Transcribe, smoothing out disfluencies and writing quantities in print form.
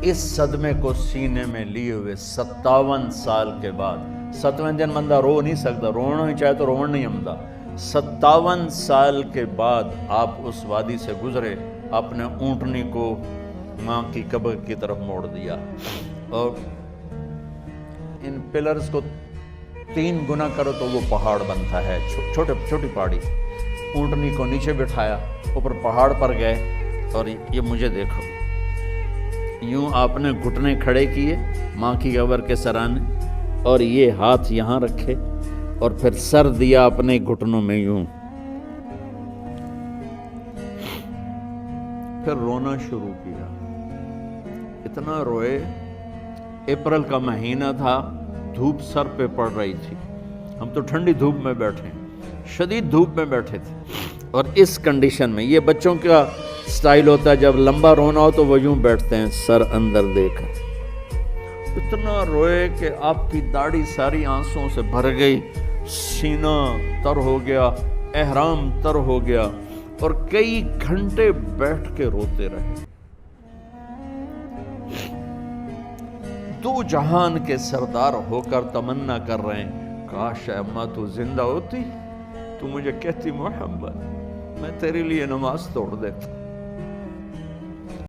اس صدمے کو سینے میں لیے ہوئے 57 سال کے بعد، 7ویں دن بندہ رو نہیں سکتا، رونا ہی چاہے تو رونا نہیں آمدا، 57 سال کے بعد آپ اس وادی سے گزرے، اپنے اونٹنی کو ماں کی قبر کی طرف موڑ دیا، اور ان پلرز کو 3 گنا کرو تو وہ پہاڑ بنتا ہے، چھوٹی پہاڑی، اونٹنی کو نیچے بٹھایا، اوپر پہاڑ پر گئے، اور یہ مجھے دیکھو، یوں آپ نے گھٹنے کھڑے کیے ماں کی قبر کے سرانے، اور یہ ہاتھ یہاں رکھے، اور پھر سر دیا اپنے گھٹنوں میں یوں، پھر رونا شروع کیا، اتنا روئے، اپریل کا مہینہ تھا، دھوپ سر پہ پڑ رہی تھی، ہم تو ٹھنڈی دھوپ میں بیٹھے، شدید دھوپ میں بیٹھے تھے، اور اس کنڈیشن میں یہ بچوں کا سٹائل ہوتا ہے، جب لمبا رونا ہو تو وہ یوں بیٹھتے ہیں سر اندر دے کر، اتنا روئے کہ آپ کی داڑھی ساری آنسوں سے بھر گئی، سینہ تر ہو گیا، احرام تر ہو گیا، اور کئی گھنٹے بیٹھ کے روتے رہے۔ 2 جہان کے سردار ہو کر تمنا کر رہے ہیں، کاش اے اماں تو زندہ ہوتی، تو مجھے کہتی محمد میں تیرے لیے نماز توڑ دیتا،